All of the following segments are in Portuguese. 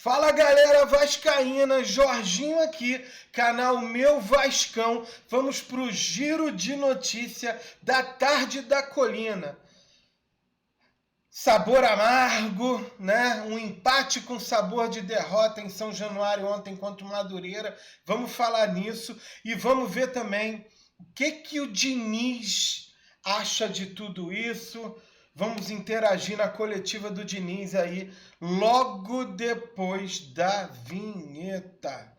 Fala galera vascaína, Jorginho aqui, canal Meu Vascão. Vamos pro giro de notícia da tarde da colina. Sabor amargo, né? Um empate com sabor de derrota em São Januário ontem contra o Madureira. Vamos falar nisso e vamos ver também o que o Diniz acha de tudo isso. Vamos interagir na coletiva do Diniz aí, logo depois da vinheta.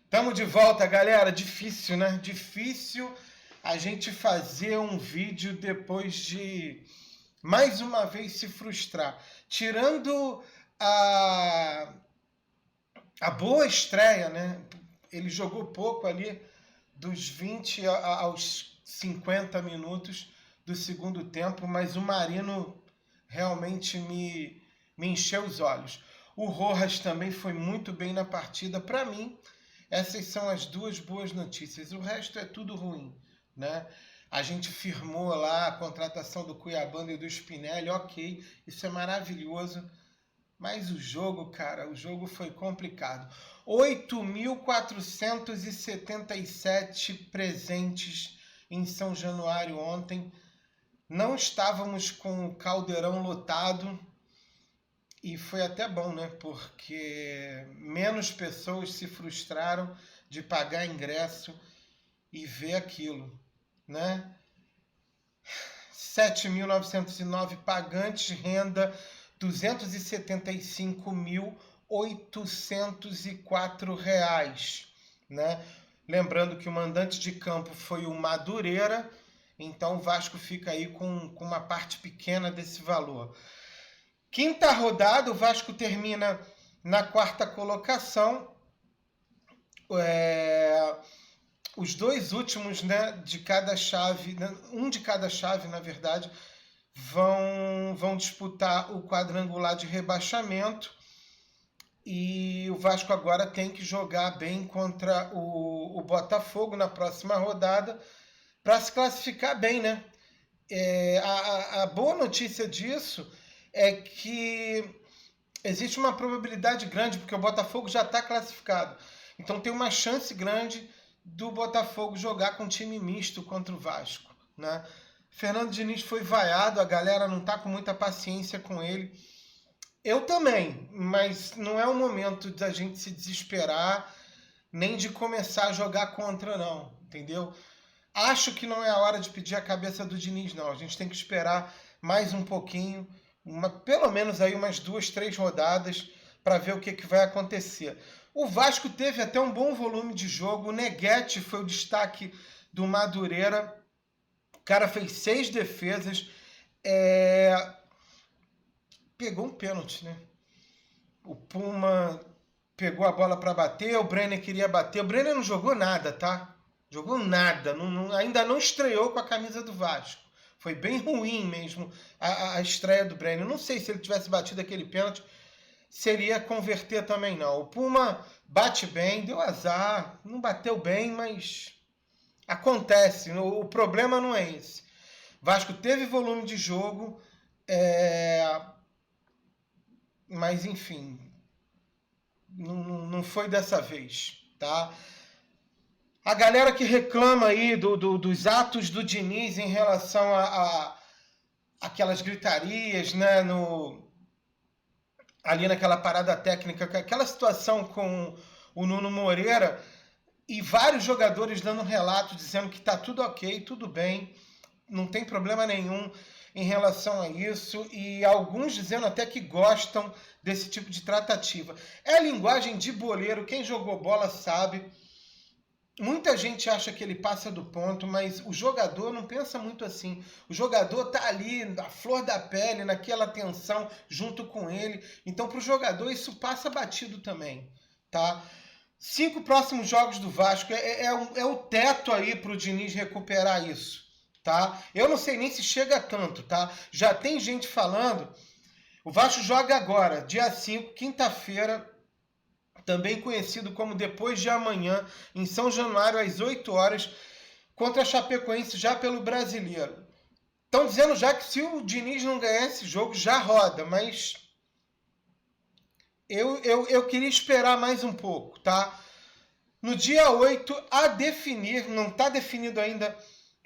Tamo de volta, galera. Difícil, né? Difícil a gente fazer um vídeo depois de, mais uma vez, se frustrar. Tirando a boa estreia, né? Ele jogou pouco ali, dos 20 aos 50 minutos do segundo tempo, mas o Marino realmente me encheu os olhos. O Rojas também foi muito bem na partida. Para mim, essas são as duas boas notícias. O resto é tudo ruim, né? A gente firmou lá a contratação do Cuiabano e do Spinelli, ok, isso é maravilhoso. Mas o jogo, cara, o jogo foi complicado. 8.477 presentes em São Januário ontem. Não estávamos com o caldeirão lotado. E foi até bom, né? Porque menos pessoas se frustraram de pagar ingresso e ver aquilo, né? 7.909 pagantes, renda R$ 275.804, né? Lembrando que o mandante de campo foi o Madureira, então o Vasco fica aí com uma parte pequena desse valor. Quinta rodada, o Vasco termina na quarta colocação. Os dois últimos, né, de cada chave, um de cada chave, na verdade, vão disputar o quadrangular de rebaixamento, e o Vasco agora tem que jogar bem contra o Botafogo na próxima rodada para se classificar bem, né? A boa notícia disso é que existe uma probabilidade grande, porque o Botafogo já está classificado, então tem uma chance grande do Botafogo jogar com time misto contra o Vasco, né? Fernando Diniz foi vaiado, a galera não está com muita paciência com ele. Eu também, mas não é o momento da gente se desesperar, nem de começar a jogar contra, não, entendeu? Acho que não é a hora de pedir a cabeça do Diniz, não. A gente tem que esperar mais um pouquinho, pelo menos aí umas 2, 3 rodadas, para ver o que vai acontecer. O Vasco teve até um bom volume de jogo. O Neguete foi o destaque do Madureira. O cara fez 6 defesas. Pegou um pênalti, né? O Puma pegou a bola para bater. O Brenner queria bater. O Brenner não jogou nada, tá? Jogou nada. Ainda não estreou com a camisa do Vasco. Foi bem ruim mesmo a estreia do Brenner. Não sei se ele tivesse batido aquele pênalti, seria converter também, não. O Puma bate bem, deu azar, não bateu bem, mas acontece. O problema não é esse. Vasco teve volume de jogo, mas enfim, não foi dessa vez, tá? A galera que reclama aí dos atos do Diniz em relação a aquelas gritarias, né, ali naquela parada técnica, aquela situação com o Nuno Moreira, e vários jogadores dando relato, dizendo que tá tudo ok, tudo bem, não tem problema nenhum em relação a isso, e alguns dizendo até que gostam desse tipo de tratativa. É linguagem de boleiro, quem jogou bola sabe. Muita gente acha que ele passa do ponto, mas o jogador não pensa muito assim. O jogador tá ali, na flor da pele, naquela tensão, junto com ele. Então, para o jogador, isso passa batido também, tá? 5 próximos jogos do Vasco é o teto aí para o Diniz recuperar isso, tá? Eu não sei nem se chega a tanto, tá? Já tem gente falando. O Vasco joga agora, dia 5, quinta-feira, também conhecido como Depois de Amanhã, em São Januário, às 8 horas, contra a Chapecoense, já pelo Brasileiro. Estão dizendo já que se o Diniz não ganhar esse jogo, já roda, mas eu queria esperar mais um pouco, tá? No dia 8, a definir, não está definido ainda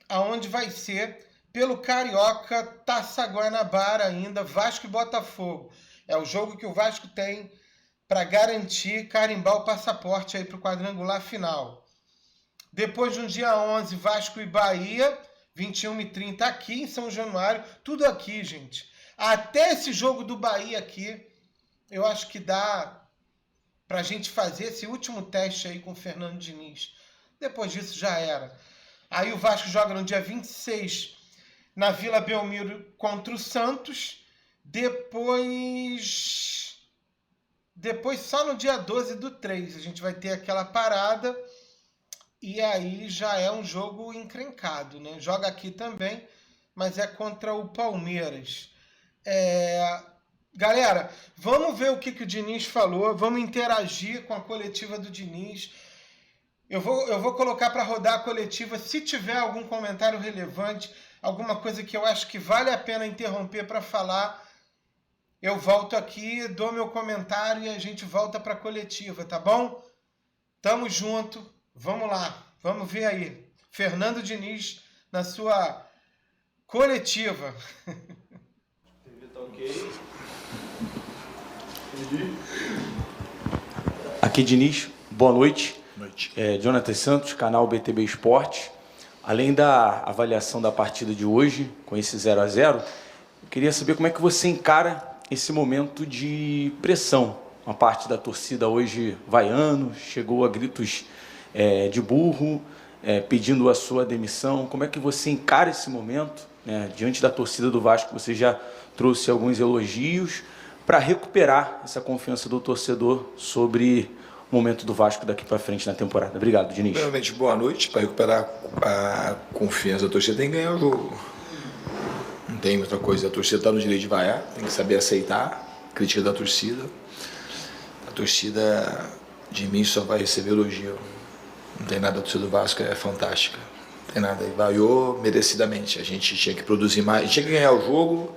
aonde vai ser, pelo Carioca, Taça Guanabara ainda, Vasco e Botafogo. É o jogo que o Vasco tem para garantir, carimbar o passaporte aí para o quadrangular final. Depois, no dia 11, Vasco e Bahia, 21h30 aqui em São Januário. Tudo aqui, gente. Até esse jogo do Bahia aqui, eu acho que dá para a gente fazer esse último teste aí com o Fernando Diniz. Depois disso já era. Aí o Vasco joga no dia 26 na Vila Belmiro contra o Santos. Depois só no dia 12/3 a gente vai ter aquela parada. E aí já é um jogo encrencado, né? Joga aqui também, mas é contra o Palmeiras. Galera, vamos ver o que o Diniz falou, vamos interagir com a coletiva do Diniz. Eu vou colocar para rodar a coletiva. Se tiver algum comentário relevante, alguma coisa que eu acho que vale a pena interromper para falar, eu volto aqui, dou meu comentário e a gente volta para a coletiva, tá bom? Tamo junto. Vamos lá, vamos ver aí. Fernando Diniz na sua coletiva. Tá ok. Aqui Diniz, boa noite. Boa noite. Jonathan Santos, canal BTB Esporte. Além da avaliação da partida de hoje, com esse 0-0, eu queria saber como é que você encara esse momento de pressão. Uma parte da torcida hoje vaiano, chegou a gritos de burro, pedindo a sua demissão. Como é que você encara esse momento, né? Diante da torcida do Vasco, você já trouxe alguns elogios para recuperar essa confiança do torcedor sobre o momento do Vasco daqui para frente na temporada. Obrigado, Diniz. Primeiramente, boa noite. Para recuperar a confiança da torcida, tem que ganhar o jogo. Não tem outra coisa. A torcida está no direito de vaiar, tem que saber aceitar a crítica da torcida. A torcida de mim só vai receber elogio. Não tem nada, a torcida do Vasco é fantástica. Não tem nada. E vaiou merecidamente. A gente tinha que produzir mais, a gente tinha que ganhar o jogo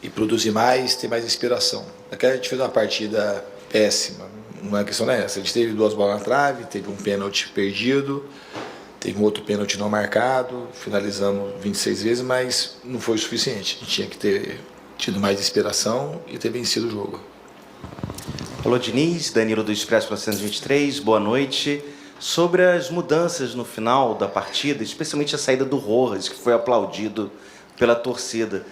e produzir mais, ter mais inspiração. Daquela a gente fez uma partida péssima. Uma questão não é essa. A gente teve 2 bolas na trave, teve um pênalti perdido, teve um outro pênalti não marcado, finalizamos 26 vezes, mas não foi o suficiente. A gente tinha que ter tido mais inspiração e ter vencido o jogo. Alô, Diniz, Danilo do Expresso 423, boa noite. Sobre as mudanças no final da partida, especialmente a saída do Rojas, que foi aplaudido pela torcida.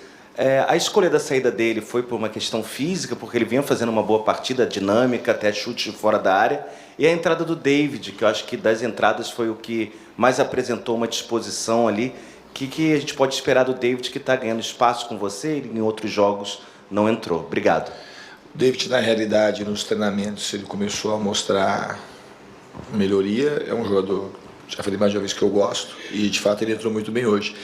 A escolha da saída dele foi por uma questão física, porque ele vinha fazendo uma boa partida, dinâmica, até chute fora da área. E a entrada do David, que eu acho que das entradas foi o que mais apresentou uma disposição ali. O que a gente pode esperar do David, que está ganhando espaço com você, ele em outros jogos não entrou? Obrigado. O David, na realidade, nos treinamentos, ele começou a mostrar melhoria. É um jogador, já falei mais de uma vez, que eu gosto, e de fato ele entrou muito bem hoje.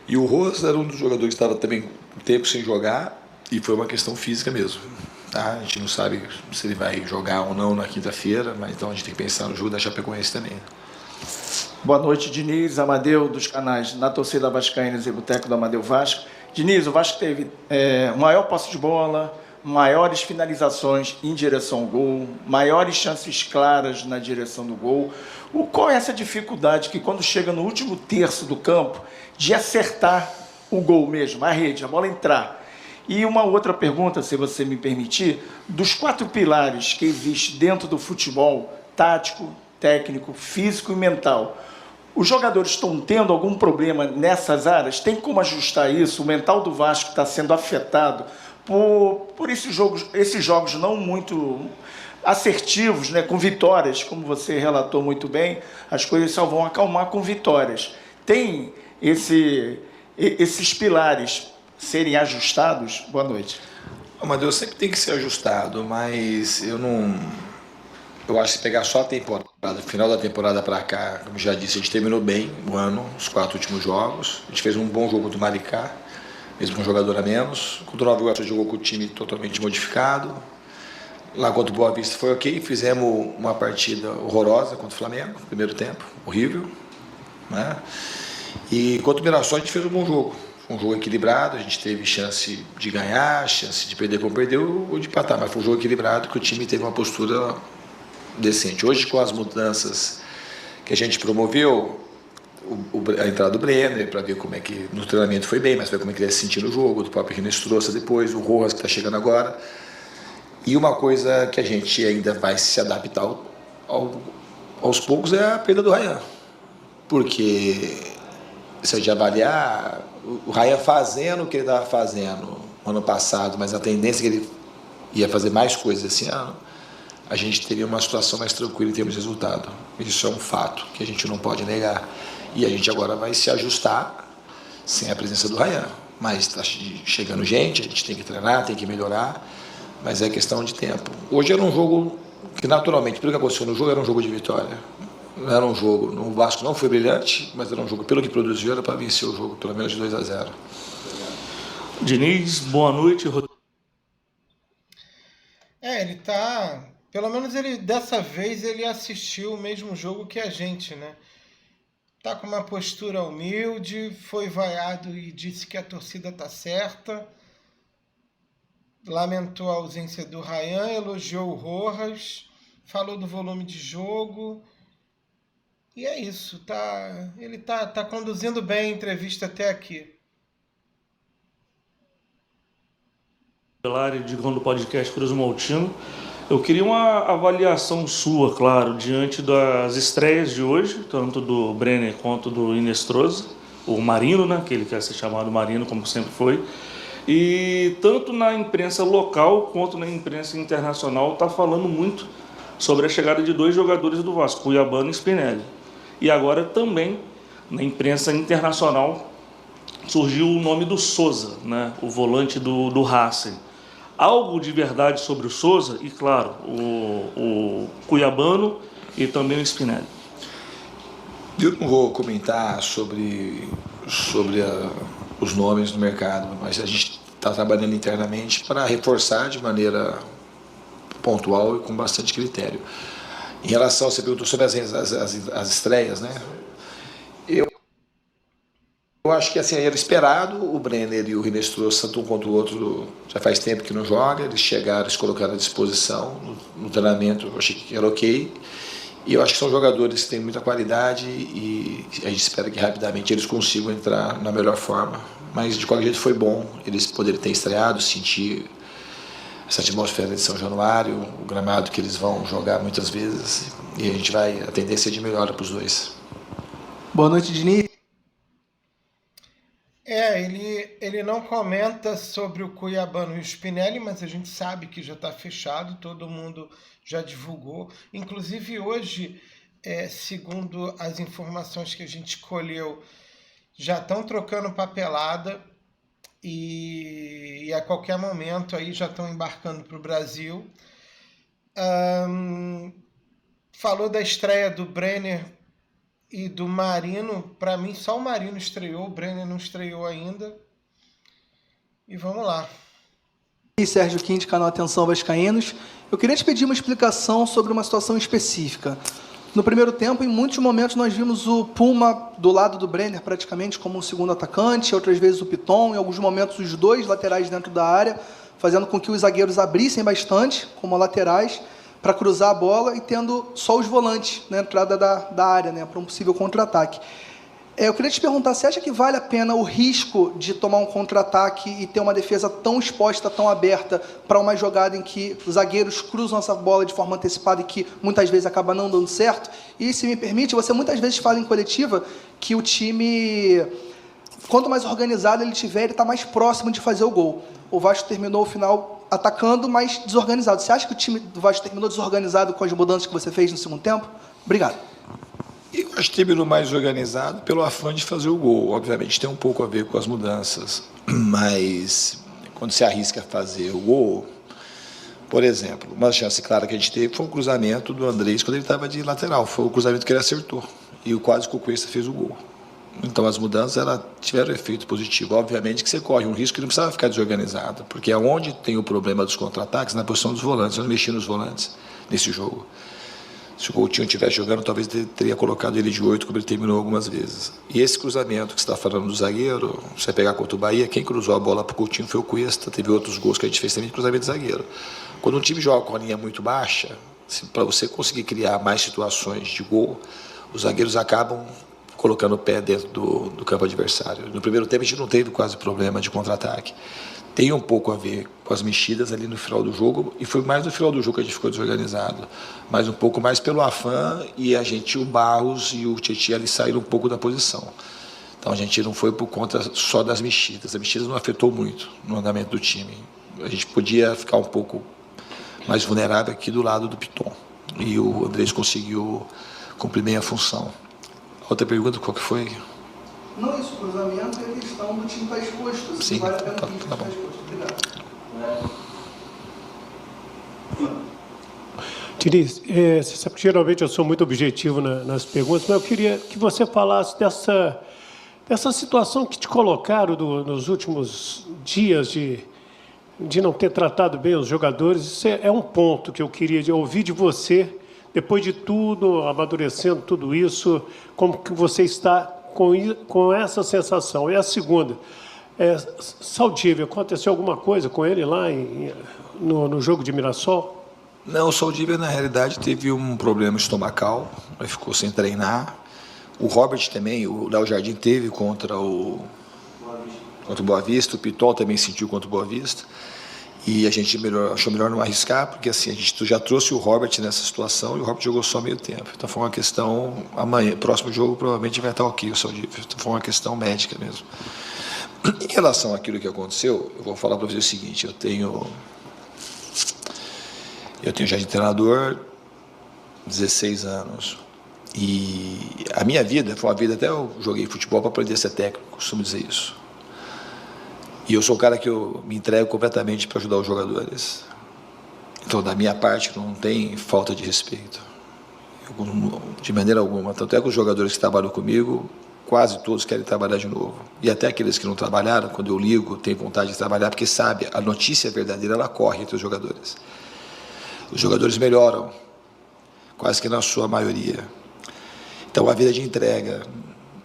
E o Rojas era um dos jogadores que estava também um tempo sem jogar, e foi uma questão física mesmo. Tá? A gente não sabe se ele vai jogar ou não na quinta-feira, mas então a gente tem que pensar no jogo da Chapecoense também. Boa noite, Diniz, Amadeu, dos canais Na Torcida Vascaína e Boteco do Amadeu Vasco. Diniz, o Vasco teve maior posse de bola, maiores finalizações em direção ao gol, maiores chances claras na direção do gol. Qual é essa dificuldade que, quando chega no último terço do campo, de acertar o gol mesmo, a rede, a bola entrar? E uma outra pergunta, se você me permitir, dos 4 pilares que existem dentro do futebol, tático, técnico, físico e mental, os jogadores estão tendo algum problema nessas áreas? Tem como ajustar isso? O mental do Vasco está sendo afetado por esses jogos não muito assertivos, né, com vitórias, como você relatou muito bem, as coisas só vão acalmar com vitórias. Tem esses pilares serem ajustados? Boa noite. Amadeu, sempre tem que ser ajustado, mas eu acho que se pegar só a temporada, final da temporada para cá, como já disse, a gente terminou bem o ano, os 4 últimos jogos. A gente fez um bom jogo do Maricá, mesmo com um jogador a menos. Contra o Nova Iguaçu jogou com o time totalmente modificado. Lá contra o Boa Vista foi ok, fizemos uma partida horrorosa contra o Flamengo, primeiro tempo, horrível, né? E contra o Mirassol a gente fez um bom jogo, um jogo equilibrado, a gente teve chance de ganhar, chance de perder como perdeu ou de empatar, mas foi um jogo equilibrado que o time teve uma postura decente. Hoje, com as mudanças que a gente promoveu, a entrada do Brenner, para ver como é que no treinamento foi bem, mas ver como é que ele ia se sentir no jogo, do próprio Rinestrosa depois, o Rojas que está chegando agora. E uma coisa que a gente ainda vai se adaptar aos poucos é a perda do Ryan. Porque se a gente avaliar, o Ryan fazendo o que ele estava fazendo no ano passado, mas a tendência é que ele ia fazer mais coisas esse ano, a gente teria uma situação mais tranquila em termos de resultado. Isso é um fato que a gente não pode negar. E a gente agora vai se ajustar sem a presença do Ryan. Mas está chegando gente, a gente tem que treinar, tem que melhorar, mas é questão de tempo. Hoje era um jogo que naturalmente, pelo que aconteceu no jogo, era um jogo de vitória. Era um jogo, o Vasco não foi brilhante, mas era um jogo, pelo que produziu, era para vencer o jogo, pelo menos de 2-0. Diniz, boa noite. Ele tá... Pelo menos ele, dessa vez, ele assistiu o mesmo jogo que a gente, né? Tá com uma postura humilde, foi vaiado e disse que a torcida tá certa. Lamentou a ausência do Ryan, elogiou o Rojas, falou do volume de jogo. E é isso, ele tá conduzindo bem a entrevista até aqui. Do podcast Cruz Maltino. Eu queria uma avaliação sua, claro, diante das estreias de hoje, tanto do Brenner quanto do Hinestrosa, o Marino, né, que ele quer ser chamado Marino, como sempre foi. E tanto na imprensa local quanto na imprensa internacional está falando muito sobre a chegada de 2 jogadores do Vasco, Cuiabano e Spinelli. E agora também, na imprensa internacional, surgiu o nome do Souza, né, o volante do Racing. Algo de verdade sobre o Souza e, claro, o Cuiabano e também o Spinelli. Eu não vou comentar sobre os nomes no mercado, mas a gente está trabalhando internamente para reforçar de maneira pontual e com bastante critério. Em relação, você perguntou sobre as estreias, né? Eu acho que assim, era esperado, o Brenner e o Rinestrosa, tanto um quanto o outro, já faz tempo que não joga, eles chegaram, eles colocaram à disposição no treinamento, eu achei que era ok. E eu acho que são jogadores que têm muita qualidade e a gente espera que rapidamente eles consigam entrar na melhor forma. Mas de qualquer jeito foi bom eles poderem ter estreado, sentir essa atmosfera de São Januário, o gramado que eles vão jogar muitas vezes. E a tendência é de melhora para os dois. Boa noite, Diniz. Ele não comenta sobre o Cuiabano e o Spinelli, mas a gente sabe que já está fechado, todo mundo já divulgou. Inclusive hoje, segundo as informações que a gente colheu, já estão trocando papelada e a qualquer momento aí já estão embarcando para o Brasil. Falou da estreia do Brenner e do Marino. Para mim só o Marino estreou, o Brenner não estreou ainda. E vamos lá. E Sérgio Quinte, canal Atenção Vascaínos. Eu queria te pedir uma explicação sobre uma situação específica. No primeiro tempo, em muitos momentos, nós vimos o Puma do lado do Brenner praticamente como um segundo atacante, outras vezes o Piton, em alguns momentos os 2 laterais dentro da área, fazendo com que os zagueiros abrissem bastante, como laterais, para cruzar a bola e tendo só os volantes na entrada da área, né, para um possível contra-ataque. Eu queria te perguntar, você acha que vale a pena o risco de tomar um contra-ataque e ter uma defesa tão exposta, tão aberta, para uma jogada em que os zagueiros cruzam essa bola de forma antecipada e que muitas vezes acaba não dando certo? E, se me permite, você muitas vezes fala em coletiva que o time, quanto mais organizado ele tiver, ele está mais próximo de fazer o gol. O Vasco terminou o final atacando, mas desorganizado. Você acha que o time do Vasco terminou desorganizado com as mudanças que você fez no segundo tempo? Obrigado. Eu acho que terminou mais organizado pelo afã de fazer o gol. Obviamente tem um pouco a ver com as mudanças, mas quando se arrisca a fazer o gol, por exemplo, uma chance clara que a gente teve foi um cruzamento do Andrés quando ele estava de lateral. Foi o cruzamento que ele acertou. E quase que o Cuesta fez o gol. Então as mudanças tiveram efeito positivo. Obviamente que você corre um risco que não precisava ficar desorganizado, porque é onde tem o problema dos contra-ataques, na posição dos volantes. Eu não mexi nos volantes nesse jogo. Se o Coutinho estivesse jogando, talvez teria colocado ele de 8, como ele terminou algumas vezes. E esse cruzamento que você está falando do zagueiro, você vai pegar contra o Bahia, quem cruzou a bola para o Coutinho foi o Cuesta. Teve outros gols que a gente fez também de cruzamento de zagueiro. Quando um time joga com a linha muito baixa, para você conseguir criar mais situações de gol, os zagueiros acabam colocando o pé dentro do campo adversário. No primeiro tempo a gente não teve quase problema de contra-ataque. Tem um pouco a ver com as mexidas ali no final do jogo, e foi mais no final do jogo que a gente ficou desorganizado, mas um pouco mais pelo afã, e o Barros e o Tietchan ali saíram um pouco da posição. Então a gente não foi por conta só das mexidas. A mexida não afetou muito no andamento do time. A gente podia ficar um pouco mais vulnerável aqui do lado do Piton, e o Andrés conseguiu cumprir bem a função. Outra pergunta, qual que foi? Não, isso, cruzamento é a questão do time estar exposto. Sim, vale a pena tá o time bom. estar exposto. Obrigado. Diniz, você sabe que geralmente eu sou muito objetivo nas perguntas, mas eu queria que você falasse dessa situação que te colocaram nos últimos dias de não ter tratado bem os jogadores. Isso é um ponto que eu queria ouvir de você, depois de tudo, amadurecendo tudo isso, como que você está com essa sensação. E a segunda, Saldívia, aconteceu alguma coisa com ele lá no jogo de Mirassol? Não, o Saldívia, na realidade, teve um problema estomacal, ele ficou sem treinar. O Robert também, o Léo Jardim teve contra o Boa Vista, o Pitol também sentiu contra o Boa Vista. E a gente achou melhor não arriscar, porque assim, a gente já trouxe o Robert nessa situação e o Robert jogou só meio tempo. Então foi uma questão, amanhã, próximo jogo provavelmente vai estar ok o Saldívia. Então foi uma questão médica mesmo. Em relação àquilo que aconteceu, eu vou falar para você o seguinte, eu tenho já de treinador 16 anos. E a minha vida foi uma vida, até eu joguei futebol para aprender a ser técnico, costumo dizer isso. E eu sou o cara que eu me entrego completamente para ajudar os jogadores. Então, da minha parte, não tem falta de respeito. De maneira alguma. Tanto é que os jogadores que trabalham comigo, quase todos querem trabalhar de novo. E até aqueles que não trabalharam, quando eu ligo, têm vontade de trabalhar, porque sabe, a notícia verdadeira, ela corre entre os jogadores. Os jogadores melhoram, quase que na sua maioria. Então, a vida de entrega,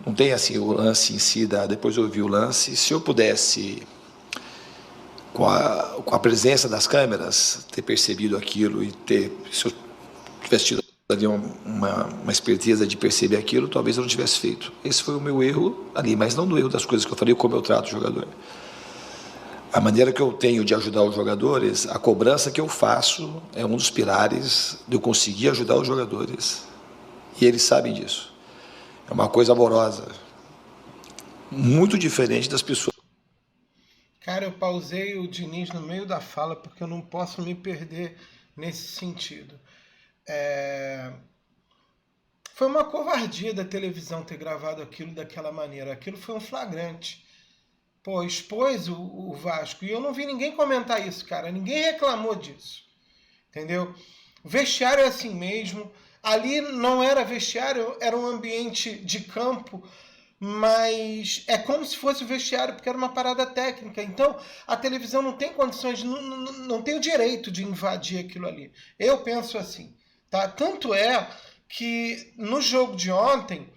não tem assim o lance em si, depois eu vi o lance. Se eu pudesse, com a presença das câmeras, ter percebido aquilo e se eu tivesse tido ali uma esperteza de perceber aquilo, talvez eu não tivesse feito. Esse foi o meu erro ali, mas não do erro das coisas que eu falei, como eu trato o jogador. A maneira que eu tenho de ajudar os jogadores, a cobrança que eu faço é um dos pilares de eu conseguir ajudar os jogadores. E eles sabem disso. É uma coisa amorosa, muito diferente das pessoas. Cara, eu pausei o Diniz no meio da fala porque eu não posso me perder nesse sentido. Foi uma covardia da televisão ter gravado aquilo daquela maneira. Aquilo foi um flagrante. Pô, expôs o Vasco. E eu não vi ninguém comentar isso, cara. Ninguém reclamou disso. Entendeu? O vestiário é assim mesmo. Ali não era vestiário, era um ambiente de campo, mas é como se fosse o vestiário, porque era uma parada técnica. Então, a televisão não tem condições, não tem o direito de invadir aquilo ali. Eu penso assim, tá? Tanto é que no jogo de ontem,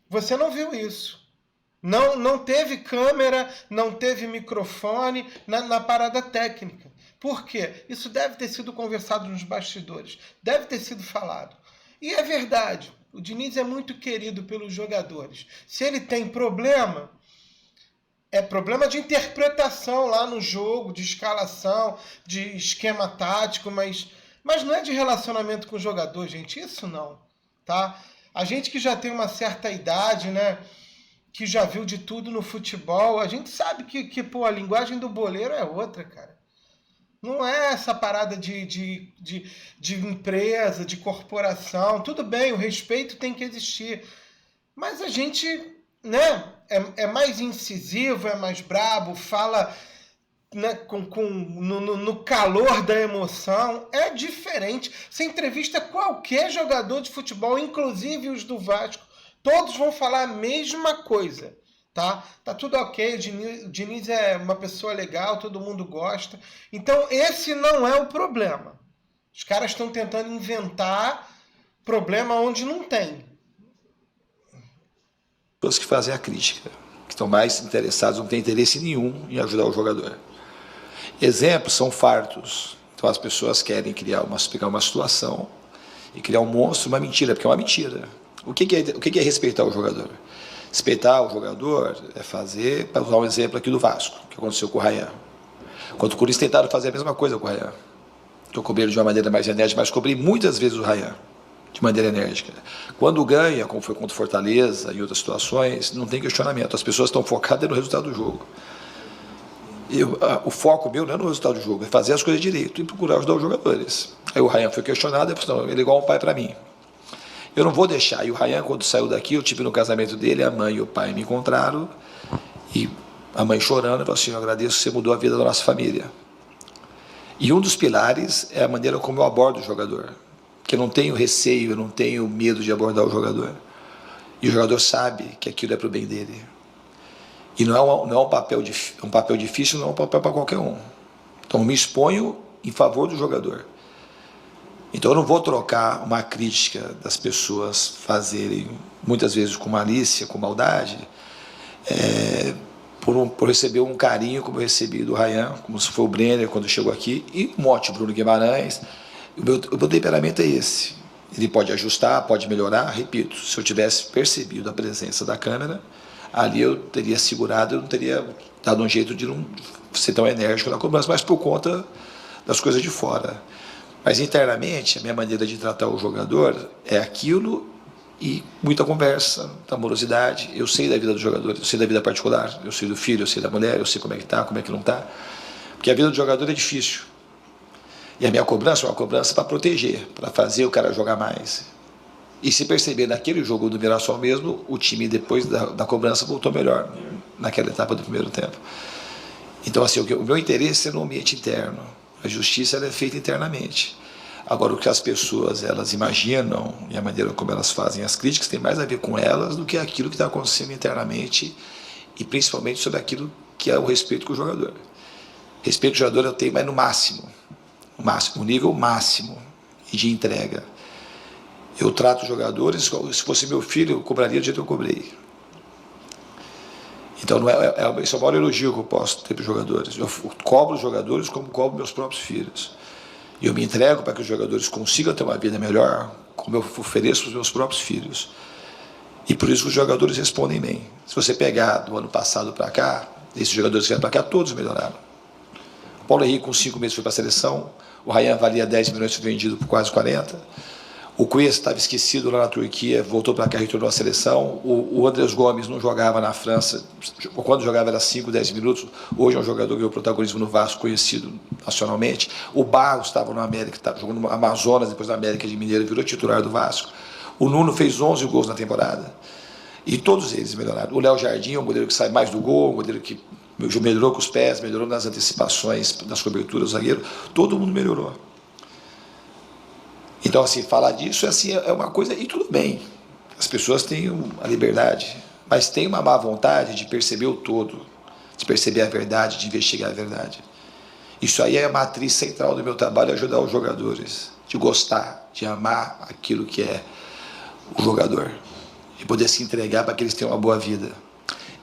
você não viu isso. Não teve câmera, não teve microfone na parada técnica. Por quê? Isso deve ter sido conversado nos bastidores, deve ter sido falado. E é verdade, o Diniz é muito querido pelos jogadores. Se ele tem problema, é problema de interpretação lá no jogo, de escalação, de esquema tático, mas não é de relacionamento com o jogador, gente. Isso não, tá? A gente que já tem uma certa idade, né? Que já viu de tudo no futebol, a gente sabe que a linguagem do boleiro é outra, cara. Não é essa parada de empresa, de corporação. Tudo bem, o respeito tem que existir. Mas a gente, né, é mais incisivo, é mais brabo, fala, né, no calor da emoção. É diferente. Você entrevista qualquer jogador de futebol, inclusive os do Vasco, todos vão falar a mesma coisa. Tá tudo ok, o Diniz é uma pessoa legal, todo mundo gosta. Então esse não é o problema. Os caras estão tentando inventar problema onde não tem. Pessoas que fazem a crítica, que estão mais interessados, não têm interesse nenhum em ajudar o jogador. Exemplos são fartos. Então as pessoas querem pegar uma situação e criar um monstro, uma mentira, porque é uma mentira. O que é respeitar o jogador? Respeitar o jogador é fazer, para usar um exemplo aqui do Vasco, que aconteceu com o Ryan. Quando o Corinthians tentaram fazer a mesma coisa com o Ryan. Eu cobri ele de uma maneira mais enérgica, mas cobri muitas vezes o Ryan de maneira enérgica. Quando ganha, como foi contra o Fortaleza e outras situações, não tem questionamento. As pessoas estão focadas no resultado do jogo. O foco meu não é no resultado do jogo, é fazer as coisas direito e procurar ajudar os jogadores. Aí o Ryan foi questionado, eu falei, não, ele é igual um pai para mim. Eu não vou deixar. E o Ryan, quando saiu daqui, eu tive no casamento dele, a mãe e o pai me encontraram, e a mãe chorando, falou assim, eu agradeço que você mudou a vida da nossa família. E um dos pilares é a maneira como eu abordo o jogador. Que eu não tenho receio, eu não tenho medo de abordar o jogador. E o jogador sabe que aquilo é para o bem dele. E não é um papel difícil, não é um papel para qualquer um. Então eu me exponho em favor do jogador. Então eu não vou trocar uma crítica das pessoas fazerem, muitas vezes com malícia, com maldade, por receber um carinho como eu recebi do Ryan, como se foi o Brenner quando chegou aqui, e o Mote, Bruno Guimarães. O meu temperamento é esse. Ele pode ajustar, pode melhorar, repito, se eu tivesse percebido a presença da câmera, ali eu teria segurado, eu não teria dado um jeito de não ser tão enérgico na cobrança, mas por conta das coisas de fora. Mas internamente, a minha maneira de tratar o jogador é aquilo e muita conversa, amorosidade. Eu sei da vida do jogador, eu sei da vida particular, eu sei do filho, eu sei da mulher, eu sei como é que está, como é que não está. Porque a vida do jogador é difícil. E a minha cobrança é uma cobrança para proteger, para fazer o cara jogar mais. E se perceber naquele jogo do Mirassol mesmo, o time depois da cobrança voltou melhor naquela etapa do primeiro tempo. Então assim, o meu interesse é no ambiente interno. A justiça ela é feita internamente. Agora, o que as pessoas elas imaginam e a maneira como elas fazem as críticas tem mais a ver com elas do que aquilo que está acontecendo internamente e principalmente sobre aquilo que é o respeito com o jogador. Respeito ao jogador eu tenho, mas no máximo, o nível máximo e de entrega. Eu trato os jogadores, se fosse meu filho, eu cobraria do jeito que eu cobrei. Então, esse é o maior elogio que eu posso ter para os jogadores. Eu cobro os jogadores como cobro meus próprios filhos. E eu me entrego para que os jogadores consigam ter uma vida melhor, como eu ofereço para os meus próprios filhos. E por isso que os jogadores respondem bem. Se você pegar do ano passado para cá, esses jogadores que vieram para cá, todos melhoraram. O Paulo Henrique, com 5 meses, foi para a seleção. O Ryan valia 10 milhões, foi vendido por quase 40. O Cuesta estava esquecido lá na Turquia, voltou para cá e retornou à seleção. O Andrés Gomes não jogava na França, quando jogava era 5, 10 minutos. Hoje é um jogador que ganhou protagonismo no Vasco, conhecido nacionalmente. O Barros estava no América, estava jogando no Amazonas, depois da América de Mineiro, virou titular do Vasco. O Nuno fez 11 gols na temporada. E todos eles melhoraram. O Léo Jardim é um goleiro que sai mais do gol, um goleiro que melhorou com os pés, melhorou nas antecipações, nas coberturas do zagueiro. Todo mundo melhorou. Então, assim, falar disso é uma coisa, e tudo bem, as pessoas têm a liberdade, mas tem uma má vontade de perceber o todo, de perceber a verdade, de investigar a verdade. Isso aí é a matriz central do meu trabalho, ajudar os jogadores, de gostar, de amar aquilo que é o jogador, e poder se entregar para que eles tenham uma boa vida.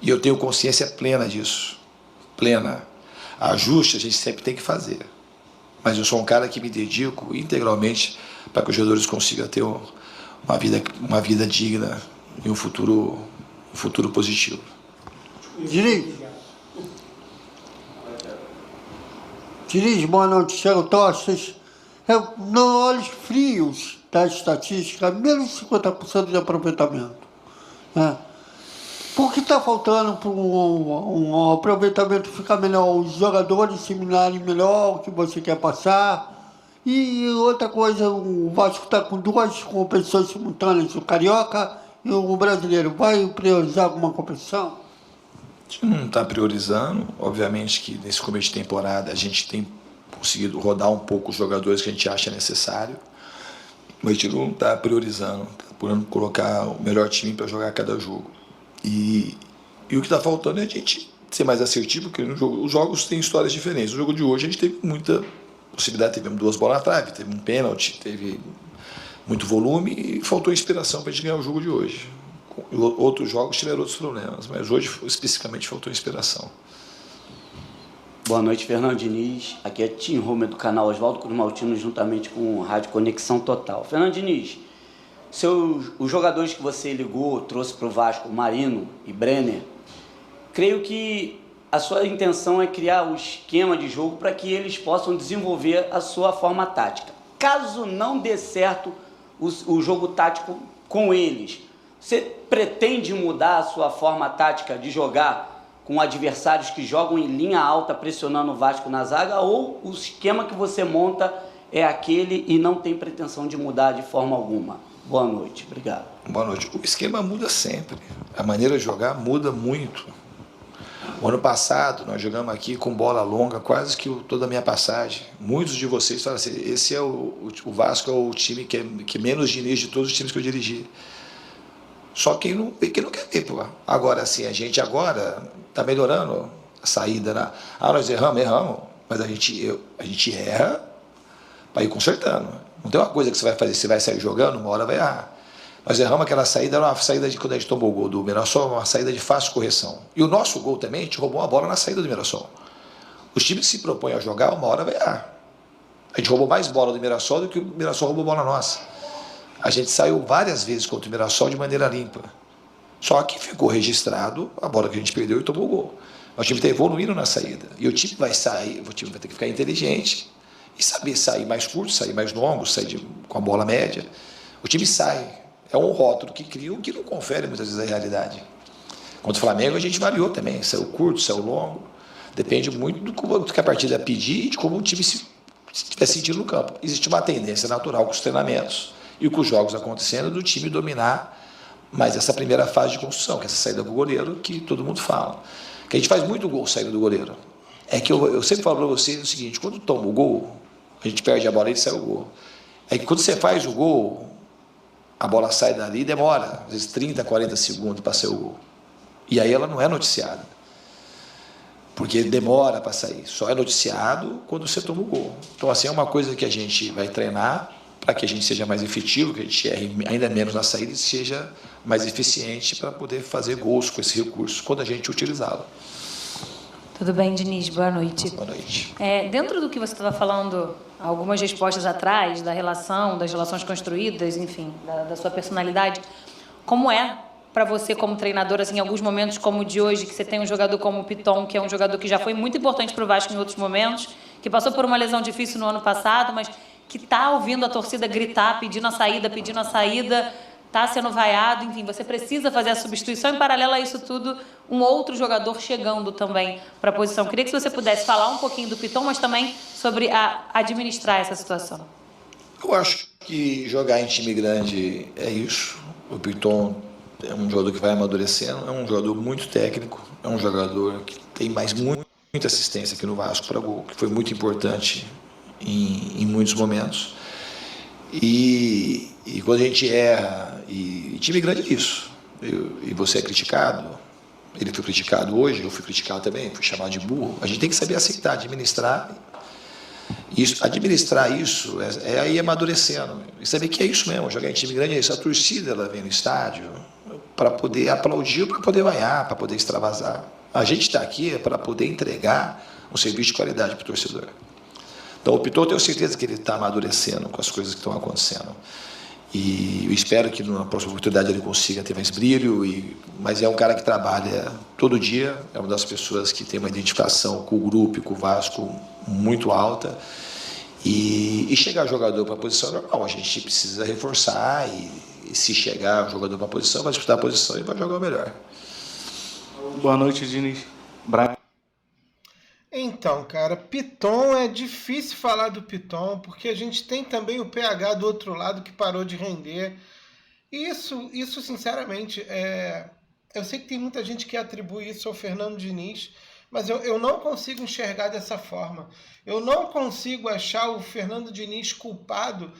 E eu tenho consciência plena disso, plena. Ajuste a gente sempre tem que fazer, mas eu sou um cara que me dedico integralmente para que os jogadores consigam ter uma vida digna e um futuro positivo. Diniz, boa noite, Thiago Tostes. No olhos frios da estatística, menos 50% de aproveitamento. Né? Por que está faltando para um aproveitamento ficar melhor, os jogadores seminarem melhor o que você quer passar? E outra coisa, o Vasco está com 2 competições simultâneas, o Carioca e o Brasileiro. Vai priorizar alguma competição? A gente não está priorizando. Obviamente que nesse começo de temporada a gente tem conseguido rodar um pouco os jogadores que a gente acha necessário. o Retiro não está priorizando, está procurando colocar o melhor time para jogar cada jogo. E o que está faltando é a gente ser mais assertivo, porque no jogo, os jogos têm histórias diferentes. No jogo de hoje a gente teve muita possibilidade, teve 2 bolas na trave, teve um pênalti, teve muito volume e faltou inspiração para a gente ganhar o jogo de hoje. Outros jogos tiveram outros problemas, mas hoje especificamente faltou inspiração. Boa noite, Fernando Diniz. Aqui é Tim Homer do canal Oswaldo Cruz Maltino, juntamente com o Rádio Conexão Total. Fernando Diniz, os jogadores que você ligou, trouxe para o Vasco, Marino e Brenner, creio que a sua intenção é criar um esquema de jogo para que eles possam desenvolver a sua forma tática. Caso não dê certo o jogo tático com eles, você pretende mudar a sua forma tática de jogar com adversários que jogam em linha alta, pressionando o Vasco na zaga, ou o esquema que você monta é aquele e não tem pretensão de mudar de forma alguma? Boa noite, obrigado. Boa noite. O esquema muda sempre, a maneira de jogar muda muito. O ano passado nós jogamos aqui com bola longa quase que toda a minha passagem. Muitos de vocês falaram assim, esse é o Vasco é o time que menos Diniz de todos os times que eu dirigi. Só quem não quer ver, pô. Agora, assim, a gente agora está melhorando a saída, né? Nós erramos, mas a gente erra para ir consertando. Não tem uma coisa que você vai fazer, você vai sair jogando, uma hora vai errar. Nós erramos aquela saída, era uma saída de quando a gente tomou o gol do Mirassol, uma saída de fácil correção. E o nosso gol também, a gente roubou uma bola na saída do Mirassol. Os times que se propõem a jogar, uma hora vai errar. A gente roubou mais bola do Mirassol do que o Mirassol roubou bola nossa. A gente saiu várias vezes contra o Mirassol de maneira limpa. Só que ficou registrado a bola que a gente perdeu e tomou o gol. O time está evoluindo na saída. E o time vai sair, o time vai ter que ficar inteligente e saber sair mais curto, sair mais longo, sair com a bola média. O time sai. É um rótulo que cria o que não confere muitas vezes a realidade. Contra o Flamengo a gente variou também. Saiu curto, saiu longo. Depende muito do que a partida pedir e de como o time se estiver sentindo no campo. Existe uma tendência natural com os treinamentos e com os jogos acontecendo do time dominar mais essa primeira fase de construção, que é essa saída do goleiro, que todo mundo fala. Que a gente faz muito gol saindo do goleiro. É que eu sempre falo para vocês o seguinte, quando toma o gol, a gente perde a bola e sai o gol. É que quando você faz o gol, a bola sai dali e demora, às vezes 30, 40 segundos para sair o gol. E aí ela não é noticiada. Porque demora para sair. Só é noticiado quando você toma o gol. Então, assim, é uma coisa que a gente vai treinar para que a gente seja mais efetivo, que a gente erre ainda menos na saída e seja mais eficiente para poder fazer gols com esse recurso, quando a gente utilizá-lo. Tudo bem, Diniz? Boa noite. Boa noite. Dentro do que você estava falando algumas respostas atrás, das relações construídas, enfim, da sua personalidade, como é para você como treinador, assim, em alguns momentos como o de hoje, que você tem um jogador como o Piton, que é um jogador que já foi muito importante para o Vasco em outros momentos, que passou por uma lesão difícil no ano passado, mas que está ouvindo a torcida gritar, pedindo a saída, está sendo vaiado, enfim, você precisa fazer a substituição. Em paralelo a isso tudo, um outro jogador chegando também para a posição. Queria que você pudesse falar um pouquinho do Piton, mas também sobre administrar essa situação. Eu acho que jogar em time grande é isso. O Piton é um jogador que vai amadurecendo, é um jogador muito técnico, é um jogador que tem muita assistência aqui no Vasco para gol, que foi muito importante em muitos momentos. E quando a gente erra, e time grande é isso, e você é criticado, ele foi criticado hoje, eu fui criticado também, fui chamado de burro, a gente tem que saber aceitar, administrar isso, é aí amadurecendo, e saber que é isso mesmo, jogar em time grande é isso, a torcida ela vem no estádio para poder aplaudir, para poder vaiar, para poder extravasar. A gente está aqui para poder entregar um serviço de qualidade para o torcedor. Então, o Piton, eu tenho certeza que ele está amadurecendo com as coisas que estão acontecendo. E eu espero que na próxima oportunidade ele consiga ter mais brilho. Mas é um cara que trabalha todo dia, é uma das pessoas que tem uma identificação com o grupo e com o Vasco muito alta. E chegar jogador para a posição é normal, a gente precisa reforçar. E se chegar jogador para a posição, vai disputar a posição e vai jogar o melhor. Boa noite, Diniz. Então, cara, Piton, é difícil falar do Piton, porque a gente tem também o PH do outro lado que parou de render. E isso sinceramente, eu sei que tem muita gente que atribui isso ao Fernando Diniz, mas eu não consigo enxergar dessa forma. Eu não consigo achar o Fernando Diniz culpado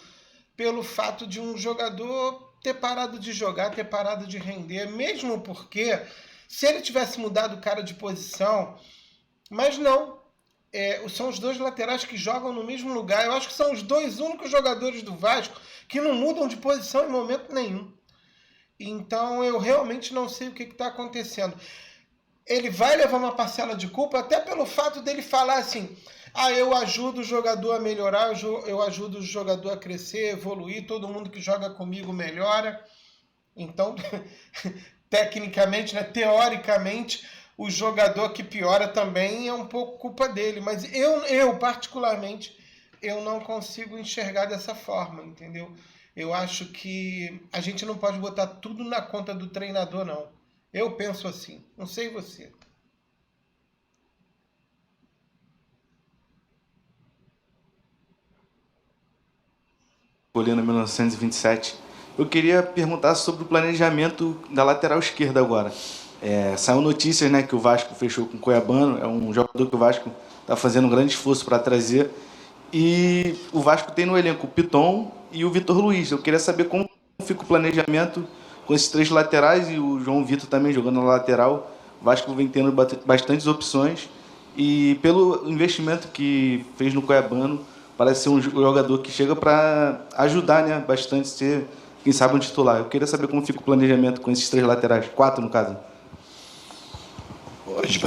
pelo fato de um jogador ter parado de jogar, ter parado de render, mesmo porque se ele tivesse mudado o cara de posição, mas não, são os dois laterais que jogam no mesmo lugar. Eu acho que são os dois únicos jogadores do Vasco que não mudam de posição em momento nenhum. Então eu realmente não sei o que está acontecendo. Ele vai levar uma parcela de culpa até pelo fato dele falar assim: eu ajudo o jogador a melhorar, eu ajudo o jogador a crescer, evoluir, todo mundo que joga comigo melhora. Então, tecnicamente, né, teoricamente, o jogador que piora também é um pouco culpa dele. Mas eu particularmente, eu não consigo enxergar dessa forma, entendeu? Eu acho que a gente não pode botar tudo na conta do treinador, não. Eu penso assim. Não sei você. Colina 1927. Eu queria perguntar sobre o planejamento da lateral esquerda agora. Saiu notícias, né, que o Vasco fechou com o Cuiabano, é um jogador que o Vasco está fazendo um grande esforço para trazer. E o Vasco tem no elenco o Piton e o Vitor Luiz. Eu queria saber como fica o planejamento com esses três laterais e o João Vitor também jogando na lateral. O Vasco vem tendo bastantes opções e pelo investimento que fez no Cuiabano, parece ser um jogador que chega para ajudar, né, bastante, ser, quem sabe, um titular. Eu queria saber como fica o planejamento com esses três laterais, 4 no caso. A gente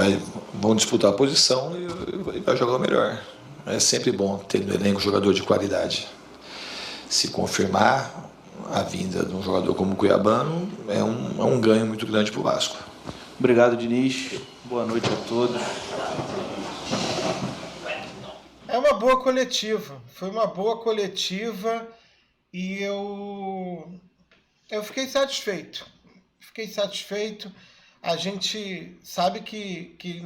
vão disputar a posição e vai jogar o melhor. É sempre bom ter no elenco um jogador de qualidade. Se confirmar a vinda de um jogador como o Cuiabano, é um ganho muito grande para o Vasco. Obrigado, Diniz. Boa noite a todos. É uma boa coletiva. Foi uma boa coletiva e eu fiquei satisfeito. Fiquei satisfeito. A gente sabe que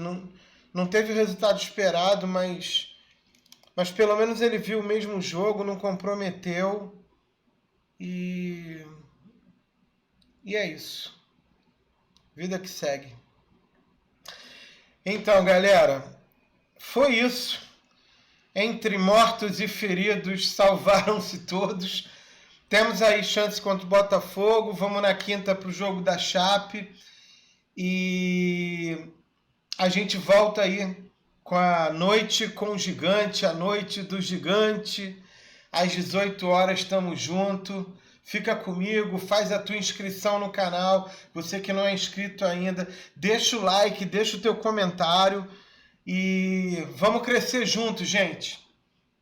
não teve o resultado esperado, mas pelo menos ele viu o mesmo jogo, não comprometeu. E é isso. Vida que segue. Então, galera, foi isso. Entre mortos e feridos, salvaram-se todos. Temos aí chance contra o Botafogo. Vamos na quinta para o jogo da Chape. E a gente volta aí com a noite com o gigante, a noite do gigante. Às 18 horas estamos juntos. Fica comigo, faz a tua inscrição no canal. Você que não é inscrito ainda, deixa o like, deixa o teu comentário. E vamos crescer juntos, gente.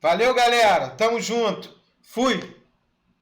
Valeu, galera. Tamo junto. Fui.